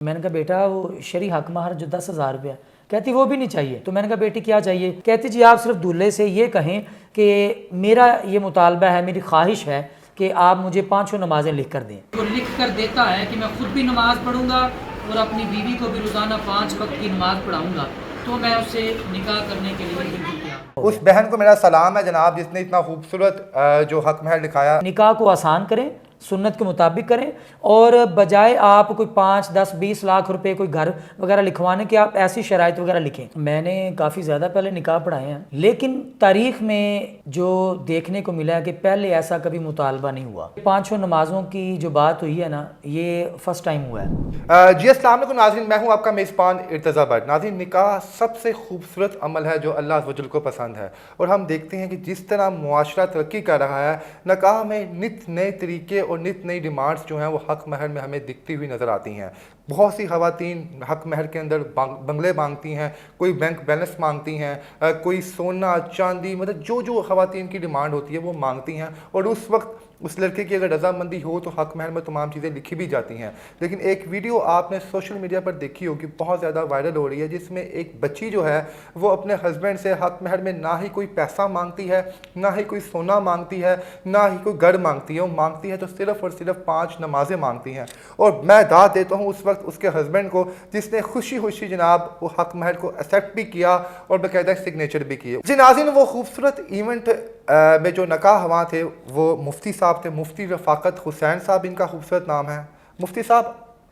میں نے کہا بیٹا وہ شرعی حق مہر جو 10,000 روپیہ، کہتی وہ بھی نہیں چاہیے۔ تو میں نے کہا بیٹی کیا چاہیے؟ کہتی جی آپ صرف دولہے سے یہ کہیں کہ میرا یہ مطالبہ ہے، میری خواہش ہے کہ آپ مجھے 5 نمازیں لکھ کر دیں۔ وہ لکھ کر دیتا ہے کہ میں خود بھی نماز پڑھوں گا اور اپنی بیوی کو بھی روزانہ 5 وقت کی نماز پڑھاؤں گا، تو میں اس سے نکاح کرنے کے لیے بالکل تیار۔ اس بہن کو میرا سلام ہے جناب، جس نے اتنا خوبصورت جو حق مہر لکھایا۔ نکاح کو آسان کریں، سنت کے مطابق کریں، اور بجائے آپ کوئی 5 10 20 لاکھ روپے کوئی گھر وغیرہ لکھوانے کے آپ ایسی شرائط وغیرہ لکھیں۔ میں نے کافی زیادہ پہلے نکاح پڑھائے ہیں، لیکن تاریخ میں جو دیکھنے کو ملا ہے کہ پہلے ایسا کبھی مطالبہ نہیں ہوا۔ 5 نمازوں کی جو بات ہوئی ہے نا، یہ فرسٹ ٹائم ہوا ہے۔ جی السلام علیکم ناظرین، میں ہوں آپ کا میزبان ارتضیٰ بٹ۔ ناظرین، نکاح سب سے خوبصورت عمل ہے جو اللہ عز و جل کو پسند ہے، اور ہم دیکھتے ہیں کہ جس طرح معاشرہ ترقی کر رہا ہے، نکاح میں نت نئے طریقے اور نت نئی ڈیمانڈز جو ہیں وہ حق مہر میں ہمیں دکھتی ہوئی نظر آتی ہیں۔ بہت سی خواتین حق مہر کے اندر بنگلے مانگتی ہیں، کوئی بینک بیلنس مانگتی ہیں، کوئی سونا چاندی، مطلب جو خواتین کی ڈیمانڈ ہوتی ہے وہ مانگتی ہیں، اور اس وقت اس لڑکے کی اگر رضامندی ہو تو حق مہر میں تمام چیزیں لکھی بھی جاتی ہیں۔ لیکن ایک ویڈیو آپ نے سوشل میڈیا پر دیکھی ہوگی، بہت زیادہ وائرل ہو رہی ہے، جس میں ایک بچی جو ہے وہ اپنے ہسبینڈ سے حق مہر میں نہ ہی کوئی پیسہ مانگتی ہے، نہ ہی کوئی سونا مانگتی ہے، نہ ہی کوئی گھر مانگتی ہے۔ وہ مانگتی ہے تو صرف اور صرف 5 نمازیں مانگتی ہیں، اور میں داد دیتا ہوں اس وقت اس کے ہسبینڈ کو، جس نے خوشی خوشی جناب وہ حق مہر کو ایکسیپٹ بھی کیا اور باقاعدہ سگنیچر بھی کیے۔ جی ناظرین، وہ خوبصورت ایونٹ میں جو نکاح ہوا تھے وہ مفتی صاحب تھے، مفتی رفاقت حسین صاحب ان کا خوبصورت نام ہے۔ مفتی صاحب،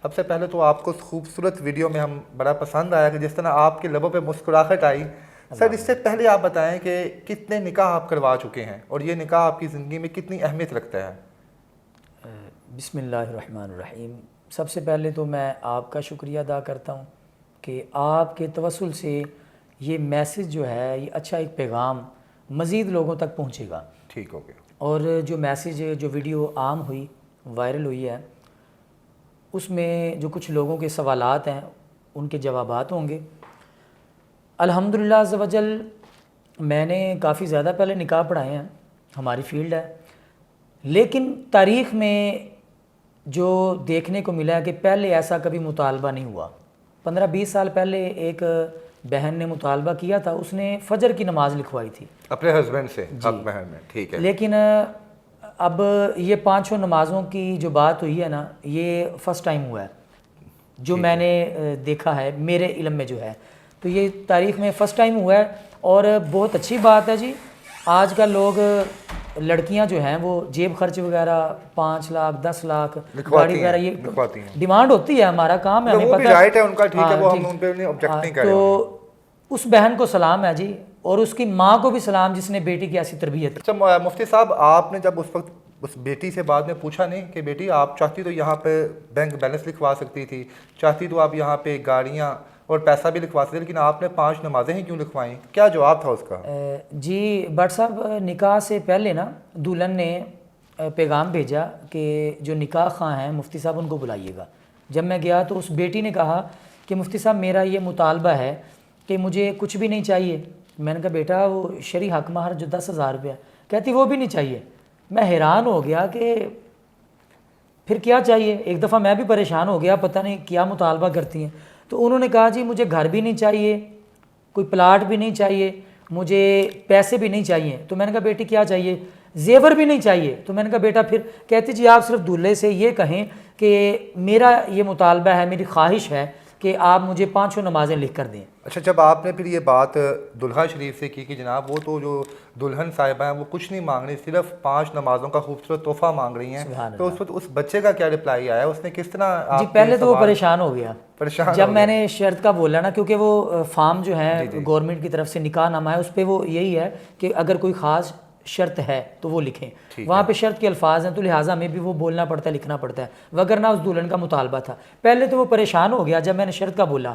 سب سے پہلے تو آپ کو اس خوبصورت ویڈیو میں ہم بڑا پسند آیا کہ جس طرح آپ کے لبوں پہ مسکراہٹ آئی۔ سر، اس سے پہلے آپ بتائیں کہ کتنے نکاح آپ کروا چکے ہیں، اور یہ نکاح آپ کی زندگی میں کتنی اہمیت رکھتا ہے؟ بسم اللہ الرحمن الرحیم۔ سب سے پہلے تو میں آپ کا شکریہ ادا کرتا ہوں کہ آپ کے توسل سے یہ میسج جو ہے، یہ اچھا ایک پیغام مزید لوگوں تک پہنچے گا۔ ٹھیک ہو گیا۔ اور جو میسج جو ویڈیو عام ہوئی، وائرل ہوئی ہے، اس میں جو کچھ لوگوں کے سوالات ہیں ان کے جوابات ہوں گے۔ الحمدللہ عز و جل، میں نے کافی زیادہ پہلے نکاح پڑھائے ہیں، ہماری فیلڈ ہے، لیکن تاریخ میں جو دیکھنے کو ملا ہے کہ پہلے ایسا کبھی مطالبہ نہیں ہوا۔ 15-20 سال پہلے ایک بہن نے مطالبہ کیا تھا، اس نے فجر کی نماز لکھوائی تھی اپنے ہسبینڈ سے حق مہر میں، ٹھیک ہے۔ لیکن اب یہ 5 نمازوں کی جو بات ہوئی ہے نا، یہ فرسٹ ٹائم ہوا ہے جو میں نے دیکھا ہے، میرے علم میں جو ہے، تو یہ تاریخ میں فرسٹ ٹائم ہوا ہے، اور بہت اچھی بات ہے جی۔ آج کل لوگ، لڑکیاں جو ہیں وہ جیب خرچ وغیرہ 5 لاکھ 10 لاکھ گاڑی وغیرہ یہ ڈیمانڈ ہوتی ہے، ہمارا کام ہے، ہمیں پتہ رائٹ ہے ان کا، ٹھیک ہے، وہ ہم ان پہ آبجیکٹ نہیں کر رہے ہیں۔ تو اس بہن کو سلام ہے جی، اور اس کی ماں کو بھی سلام جس نے بیٹی کی ایسی تربیت کی۔ اچھا مفتی صاحب، آپ نے جب اس وقت اس بیٹی سے بعد میں پوچھا نہیں کہ بیٹی آپ چاہتی تو یہاں پہ بینک بیلنس لکھوا سکتی تھی، چاہتی تو آپ یہاں پہ گاڑیاں اور پیسہ بھی لکھوا سکتے، لیکن آپ نے 5 نمازیں ہی کیوں لکھوائیں؟ کیا جواب تھا اس کا؟ جی بٹ صاحب، نکاح سے پہلے نا دلہن نے پیغام بھیجا کہ جو نکاح خواہ ہیں مفتی صاحب ان کو بلائیے گا۔ جب میں گیا تو اس بیٹی نے کہا کہ مفتی صاحب میرا یہ مطالبہ ہے کہ مجھے کچھ بھی نہیں چاہیے۔ میں نے کہا بیٹا وہ شرعی حق مہر جو 10,000 روپیہ، کہتی وہ بھی نہیں چاہیے۔ میں حیران ہو گیا کہ پھر کیا چاہیے۔ ایک دفعہ میں بھی پریشان ہو گیا، پتہ نہیں کیا مطالبہ کرتی ہیں۔ تو انہوں نے کہا جی مجھے گھر بھی نہیں چاہیے، کوئی پلاٹ بھی نہیں چاہیے، مجھے پیسے بھی نہیں چاہیے۔ تو میں نے کہا بیٹی کیا چاہیے؟ زیور بھی نہیں چاہیے۔ تو میں نے کہا بیٹا پھر، کہتی جی آپ صرف دولہے سے یہ کہیں کہ میرا یہ مطالبہ ہے، میری خواہش ہے کہ آپ مجھے 5 نمازیں لکھ کر دیں۔ اچھا، جب آپ نے پھر یہ بات دلہا شریف سے کی کہ جناب وہ تو جو دلہن صاحبہ ہیں وہ کچھ نہیں مانگ رہی، صرف 5 نمازوں کا خوبصورت تحفہ مانگ رہی ہیں، تو اس وقت اس بچے کا کیا رپلائی آیا؟ اس نے کس طرح؟ جی پہلے تو وہ پریشان ہو گیا جب میں نے شرط کا بولا نا، کیونکہ وہ فارم جو ہے گورنمنٹ کی طرف سے نکاح نامہ ہے، اس پہ وہ یہی ہے کہ اگر کوئی خاص شرط ہے تو وہ لکھیں، وہاں پہ شرط کے الفاظ ہیں، تو لہٰذا ہمیں بھی وہ بولنا پڑتا ہے، لکھنا پڑتا ہے، وگرنہ اس دلہن کا مطالبہ تھا۔ پہلے تو وہ پریشان ہو گیا جب میں نے شرط کا بولا۔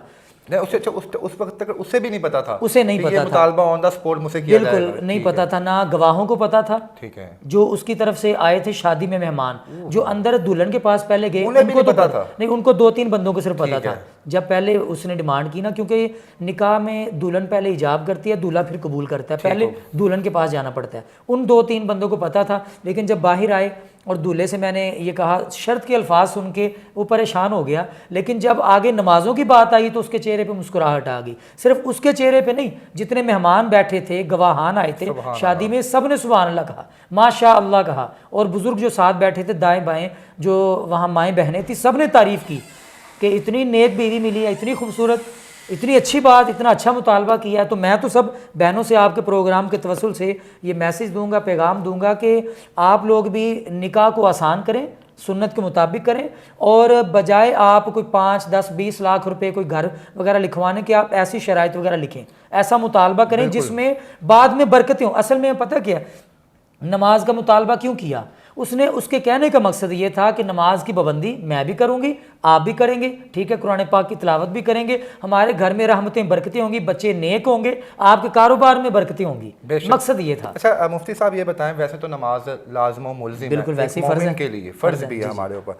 اس وقت تک اسے بھی نہیں پتا تھا، اسے نہیں پتا تھا، مطالبہ آن دا اسپاٹ مجھ سے کیا جائے گا، بالکل نہیں پتا تھا، نہ گواہوں کو پتا تھا، ٹھیک ہے، جو اس کی طرف سے آئے تھے شادی میں مہمان، جو اندر دلہن کے پاس پہلے گئے انہیں بھی نہیں پتا تھا، نہیں، ان کو 2-3 بندوں کو صرف پتا تھا جب پہلے اس نے ڈیمانڈ کی نا، کیونکہ نکاح میں دلہن پہلے ایجاب کرتی ہے، دولہا پھر قبول کرتا ہے، پہلے دلہن کے پاس جانا پڑتا ہے. ان 2-3 بندوں کو پتہ تھا، لیکن جب باہر آئے اور دولہے سے میں نے یہ کہا، شرط کے الفاظ سن کے وہ پریشان ہو گیا. لیکن جب آگے نمازوں کی بات آئی تو اس کے چہرے پہ مسکراہٹ آ گئی. صرف اس کے چہرے پہ نہیں، جتنے مہمان بیٹھے تھے، گواہان آئے تھے شادی میں، سب نے سبحان اللہ کہا، ماشاء اللہ کہا. اور بزرگ جو ساتھ بیٹھے تھے دائیں بائیں، جو وہاں مائیں بہنیں تھیں، سب نے تعریف کی کہ اتنی نیک بیوی ملی ہے، اتنی خوبصورت، اتنی اچھی بات، اتنا اچھا مطالبہ کیا ہے. تو میں تو سب بہنوں سے آپ کے پروگرام کے توسل سے یہ میسج دوں گا، پیغام دوں گا کہ آپ لوگ بھی نکاح کو آسان کریں، سنت کے مطابق کریں، اور بجائے آپ کوئی 5, 10, 20 لاکھ روپے کوئی گھر وغیرہ لکھوانے کے، آپ ایسی شرائط وغیرہ لکھیں، ایسا مطالبہ کریں جس میں بعد میں برکتیں ہوں. اصل میں پتہ کیا، نماز کا مطالبہ کیوں کیا؟ اس کے کہنے کا مقصد یہ تھا کہ نماز کی پابندی میں بھی کروں گی، آپ بھی کریں گے، ٹھیک ہے، قرآن پاک کی تلاوت بھی کریں گے، ہمارے گھر میں رحمتیں برکتیں ہوں گی، بچے نیک ہوں گے، آپ کے کاروبار میں برکتیں ہوں گی. مقصد یہ تھا. اچھا مفتی صاحب یہ بتائیں، ویسے تو نماز لازم و ملزم ہے، بالکل ویسے ہی فرض ہے کے لیے فرض بھی ہے ہمارے اوپر.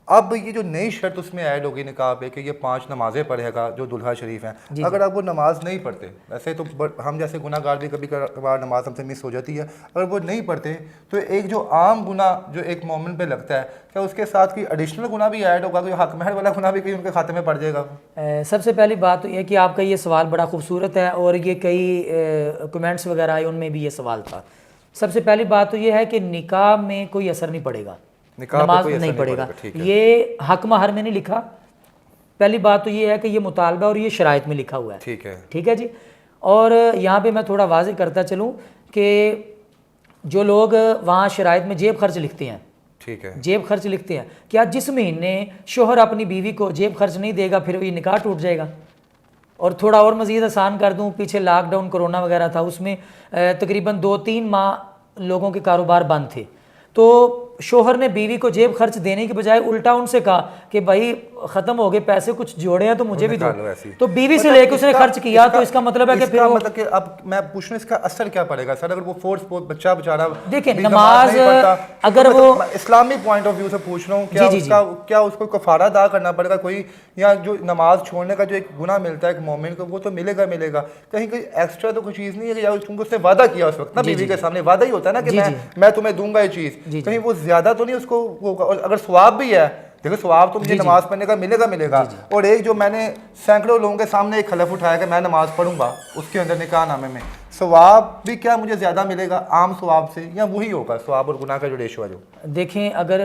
اب یہ جو نئی شرط اس میں ایڈ ہوگی نکاح پہ کہ یہ 5 نمازیں پڑھے گا جو دلہا شریف ہیں، اگر آپ وہ نماز نہیں پڑھتے، ویسے تو ہم جیسے گناہ گار بھی کبھی کبھار نماز ہم سے مس ہو جاتی ہے، اگر وہ نہیں پڑھتے تو ایک جو عام گناہ جو ایک مومن پہ لگتا ہے، کیا اس کے ساتھ کوئی ایڈیشنل گناہ بھی ایڈ ہوگا، کوئی حق مہر والا گناہ بھی کہیں ان کے کھاتے میں پڑ جائے گا؟ سب سے پہلی بات تو یہ کہ آپ کا یہ سوال بڑا خوبصورت ہے، اور یہ کئی کمنٹس وغیرہ آئے، ان میں بھی یہ سوال تھا. سب سے پہلی بات تو یہ ہے کہ نکاح میں کوئی اثر نہیں پڑے گا، نماز نہیں پڑھے گا. یہ حق مہر میں نہیں لکھا. پہلی بات تو یہ ہے کہ یہ مطالبہ اور یہ شرائط میں لکھا ہوا ہے. ٹھیک ہے جی. اور یہاں پہ میں تھوڑا واضح کرتا چلوں کہ جو لوگ وہاں شرائط میں جیب خرچ لکھتے ہیں، ٹھیک ہے، جیب خرچ لکھتے ہیں، کیا جس مہینے شوہر اپنی بیوی کو جیب خرچ نہیں دے گا پھر یہ نکاح ٹوٹ جائے گا؟ اور تھوڑا اور مزید آسان کر دوں، پیچھے لاک ڈاؤن کرونا وغیرہ تھا، اس میں تقریباً 2-3 ماہ لوگوں کے کاروبار بند تھے، تو شوہر نے بیوی کو جیب خرچ دینے کے بجائے الٹا ان سے کہا کہ بھائی ختم ہو گئے پیسے، کچھ جوڑے ہیں تو مجھے بھی دو. تو بیوی سے لے کے اس نے خرچ کیا. تو اس کا مطلب ہے کہ پھر مطلب کہ اب میں پوچھوں اس کا اثر کیا پڑے گا سر، اگر وہ فورس بچہ بیچارہ دیکھیں نماز اگر وہ اسلامی پوائنٹ آف ویو سے پوچھ رہا ہوں، کیا اس کو کفارہ ادا کرنا پڑے گا کوئی، یا جو نماز چھوڑنے کا جو ایک گناہ ملتا ہے ایک مومن کو وہ تو ملے گا، کہیں کوئی ایکسٹرا تو کوئی چیز نہیں ہے، یا اس نے وعدہ کیا اس وقت نا، بیوی کے سامنے وعدہ ہی ہوتا ہے نا کہ میں تمہیں دوں گا یہ چیز، کہیں وہ زیادہ تو نہیں اس کو ہوگا. اور اگر ثواب بھی ہے، دیکھو ثواب تو مجھے نماز پڑھنے کا ملے گا. اور ایک جو میں نے سینکڑوں لوگوں کے سامنے ایک حلف اٹھایا کہ میں نماز پڑھوں گا، اس کے اندر نکاح نامے میں ثواب بھی کیا مجھے زیادہ ملے گا عام ثواب سے، یا وہی ہوگا ثواب اور گناہ کا جو ریشو ہے؟ جو دیکھیں اگر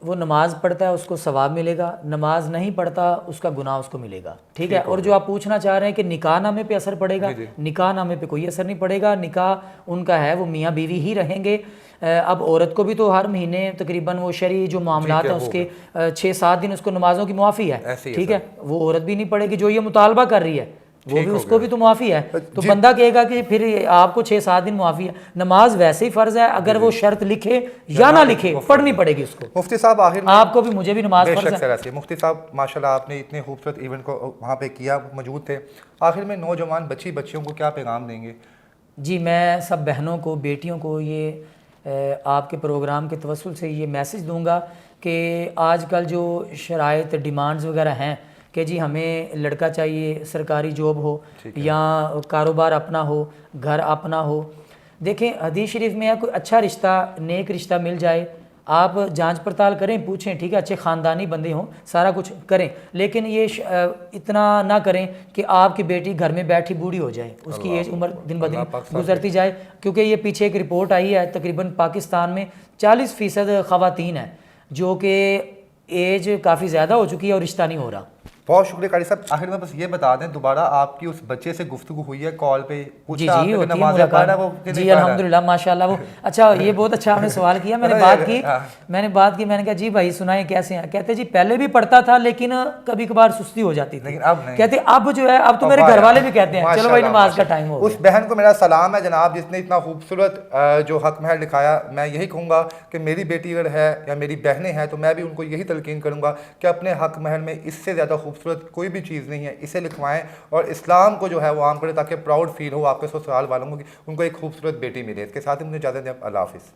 وہ نماز پڑھتا ہے اس کو ثواب ملے گا، نماز نہیں پڑھتا اس کا گناہ اس کو ملے گا. ٹھیک ہے. اور جو آپ پوچھنا چاہ رہے ہیں کہ نکاح نامے پہ اثر پڑے گا، نکاح نامے پہ کوئی اثر نہیں پڑے گا. نکاح ان کا ہے، وہ میاں بیوی ہی رہیں گے. اب عورت کو بھی تو ہر مہینے تقریباً وہ شرعی جو معاملات ہیں اس کے 6-7 دن اس کو نمازوں کی معافی ہے. ٹھیک ہے. وہ عورت بھی نہیں پڑے گی جو یہ مطالبہ کر رہی ہے، وہ بھی اس کو بھی تو معافی ہے. تو بندہ کہے گا کہ پھر آپ کو 6-7 دن معافی ہے. نماز ویسے ہی فرض ہے، اگر وہ شرط لکھے یا نہ لکھے پڑھنی پڑے گی اس کو. مفتی صاحب آخر میں آپ کو بھی مجھے بھی نماز فرض ہے. مفتی صاحب ماشاءاللہ آپ نے اتنے خوبصورت ایونٹ کو وہاں پہ کیا، موجود تھے. آخر میں نوجوان بچیوں کو کیا پیغام دیں گے؟ جی میں سب بہنوں کو، بیٹیوں کو یہ آپ کے پروگرام کے توسل سے یہ میسج دوں گا کہ آج کل جو شرائط ڈیمانڈز وغیرہ ہیں کہ جی ہمیں لڑکا چاہیے، سرکاری جاب ہو یا کاروبار اپنا ہو، گھر اپنا ہو. دیکھیں حدیث شریف میں ہے کوئی اچھا رشتہ، نیک رشتہ مل جائے، آپ جانچ پڑتال کریں، پوچھیں، ٹھیک ہے، اچھے خاندانی بندے ہوں، سارا کچھ کریں، لیکن یہ اتنا نہ کریں کہ آپ کی بیٹی گھر میں بیٹھی بوڑھی ہو جائے، اس کی ایج عمر دن بدن گزرتی جائے. کیونکہ یہ پیچھے ایک رپورٹ آئی ہے، تقریباً پاکستان میں 40% خواتین ہیں جو کہ ایج کافی زیادہ ہو چکی ہے اور رشتہ نہیں ہو رہا. بہت شکریہ قاری صاحب. آخر میں بس یہ بتا دیں دوبارہ آپ کی اس بچے سے گفتگو ہوئی ہے کال پہ؟ جی ہوتی ہے ملاقات. جی الحمدللہ ماشاءاللہ. وہ اچھا یہ بہت اچھا آپ نے سوال کیا. میں نے بات کی میں نے کہا جی بھائی سنائیں کیسے ہیں؟ کہتے جی پہلے بھی پڑھتا تھا لیکن کبھی کبھار سستی ہو جاتی تھی. کہتے اب جو ہے اب تو میرے گھر والے بھی کہتے ہیں چلو بھائی نماز کا ٹائم ہو گیا. اس بہن کو میرا سلام ہے جناب جس نے اتنا خوبصورت جو حق مہر دکھایا. میں یہی کہوں گا کہ میری بیٹی اگر ہے یا میری بہنیں ہیں تو میں بھی ان کو یہی تلقین کروں گا کہ اپنے حق مہر میں اس سے زیادہ خوبصورت کوئی بھی چیز نہیں ہے، اسے لکھوائیں اور اسلام کو جو ہے وہ عام کریں تاکہ پراؤڈ فیل ہو آپ کے سسرال والوں کو کہ ان کو ایک خوبصورت بیٹی ملے. اس کے ساتھ ہی مجھے اجازت دیں. اللہ حافظ.